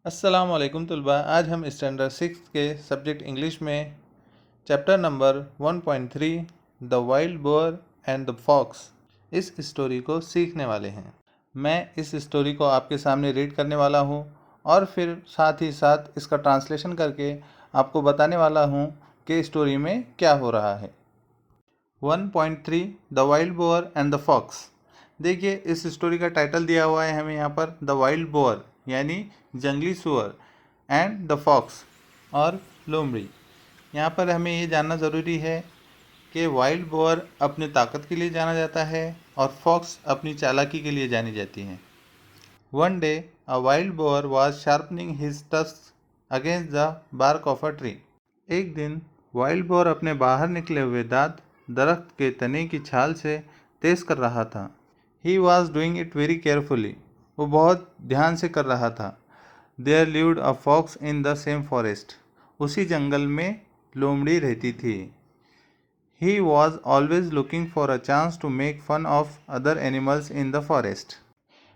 अस्सलाम वालेकुम तलबा। आज हम स्टैंडर्ड 6 के सब्जेक्ट इंग्लिश में chapter number 1.3 the wild boar and the fox इस स्टोरी को सीखने वाले हैं। मैं इस स्टोरी को आपके सामने रीड करने वाला हूँ और फिर साथ ही साथ इसका ट्रांसलेशन करके आपको बताने वाला हूँ कि स्टोरी में क्या हो रहा है। 1.3 the wild boar and the fox. देखिए, इस स्टोरी का टाइटल दिया हुआ है हमें यहाँ पर द वाइल्ड बोअर यानी जंगली सुअर एंड द फॉक्स और लोमड़ी। यहाँ पर हमें ये जानना ज़रूरी है कि वाइल्ड बोअर अपने ताकत के लिए जाना जाता है और फॉक्स अपनी चालाकी के लिए जानी जाती हैं। One day a wild boar was sharpening his tusk against the bark of a tree. एक दिन वाइल्ड बोअर अपने बाहर निकले हुए दांत दरख्त के तने की छाल से तेज कर रहा था। He was doing it very carefully. वो बहुत ध्यान से कर रहा था। There lived a fox in the same forest. उसी जंगल में लोमड़ी रहती थी। He was always looking for a chance to make fun of other animals in the forest.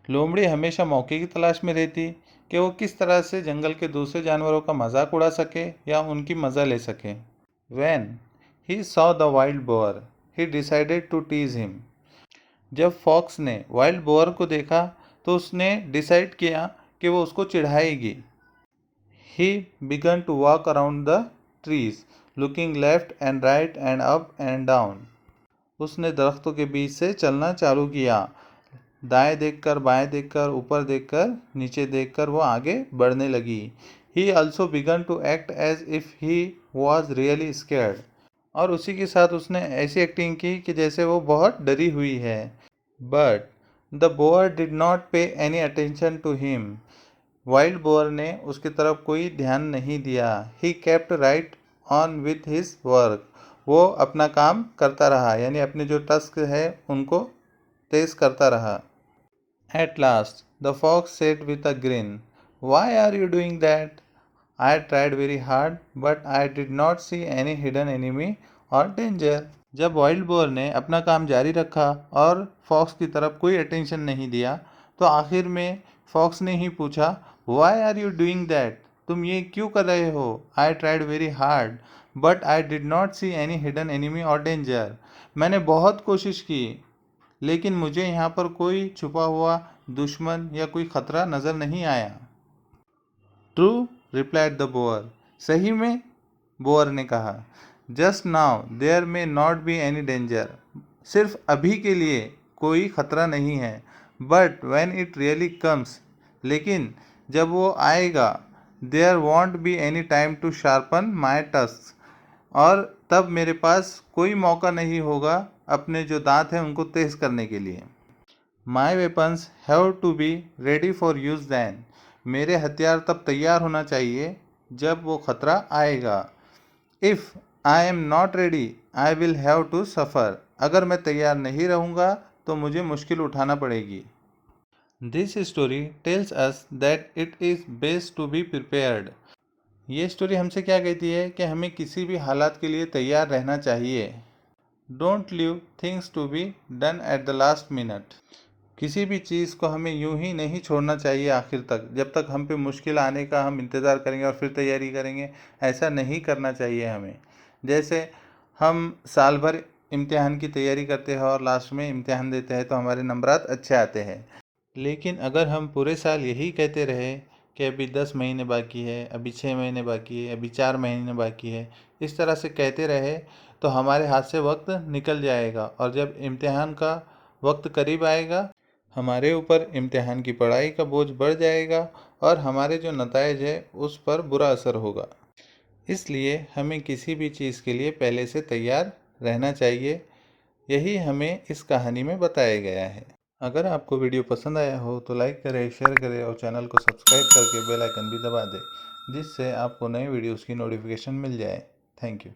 लोमड़ी हमेशा मौके की तलाश में रहती कि वो किस तरह से जंगल के दूसरे जानवरों का मजाक उड़ा सके या उनकी मज़ा ले सके। When he saw the wild boar, he decided to tease him. जब फॉक्स ने वाइल्ड बोअर को देखा तो उसने डिसाइड किया कि वो उसको चिढ़ाएगी। He began to walk around the trees, looking left and right and up and down. उसने दरख्तों के बीच से चलना चालू किया। दाएं देखकर, बाएं देखकर, ऊपर देखकर, नीचे देखकर वो आगे बढ़ने लगी। He also began to act as if he was really scared. और उसी के साथ उसने ऐसी एक्टिंग की कि जैसे वो बहुत डरी हुई है। But the boar did not pay any attention to him. Wild boar ने उसकी तरफ कोई ध्यान नहीं दिया। He kept right on with his work. वो अपना काम करता रहा, यानी अपने जो टस्क है उनको तेज करता रहा। At last, the fox said with a grin, "Why are you doing that? I tried very hard, but I did not see any hidden enemy or danger." जब वाइल्ड बोअर ने अपना काम जारी रखा और फॉक्स की तरफ कोई अटेंशन नहीं दिया, तो आखिर में फॉक्स ने ही पूछा, "Why are you doing that? तुम ये क्यों कर रहे हो? I tried very hard, but I did not see any hidden enemy or danger." मैंने बहुत कोशिश की, लेकिन मुझे यहाँ पर कोई छुपा हुआ दुश्मन या कोई खतरा नज़र नहीं आया। True, replied the boar. सही में, बोअर ने कहा। Just now there may not be any danger. सिर्फ अभी के लिए कोई खतरा नहीं है। But when it really comes, लेकिन जब वो आएगा, there won't be any time to sharpen my tusk. और तब मेरे पास कोई मौका नहीं होगा अपने जो दांत हैं उनको तेज करने के लिए। My weapons have to be ready for use then. मेरे हथियार तब तैयार होना चाहिए जब वो खतरा आएगा। If I am not ready I will have to suffer. अगर मैं तैयार नहीं रहूँगा तो मुझे मुश्किल उठाना पड़ेगी। This story tells us that it is best to be prepared. ये स्टोरी हमसे क्या कहती है कि हमें किसी भी हालात के लिए तैयार रहना चाहिए। Don't leave things to be done at the last minute. किसी भी चीज़ को हमें यूं ही नहीं छोड़ना चाहिए आखिर तक, जब तक हम पे मुश्किल आने का हम इंतज़ार करेंगे और फिर तैयारी करेंगे। ऐसा नहीं करना चाहिए हमें। जैसे हम साल भर इम्तिहान की तैयारी करते हैं और लास्ट में इम्तिहान देते हैं तो हमारे नंबरात अच्छे आते हैं। लेकिन अगर हम पूरे साल यही कहते रहे कि अभी 10 महीने बाकी है, अभी 6 महीने बाकी है, अभी 4 महीने बाकी है, इस तरह से कहते रहे तो हमारे हाथ से वक्त निकल जाएगा और जब इम्तिहान का वक्त करीब आएगा हमारे ऊपर इम्तिहान की पढ़ाई का बोझ बढ़ जाएगा और हमारे जो नताइज है उस पर बुरा असर होगा। इसलिए हमें किसी भी चीज़ के लिए पहले से तैयार रहना चाहिए। यही हमें इस कहानी में बताया गया है। अगर आपको वीडियो पसंद आया हो तो लाइक करें, शेयर करें और चैनल को सब्सक्राइब करके बेल आइकन भी दबा दें, जिससे आपको नए वीडियोस की नोटिफिकेशन मिल जाए। Thank you.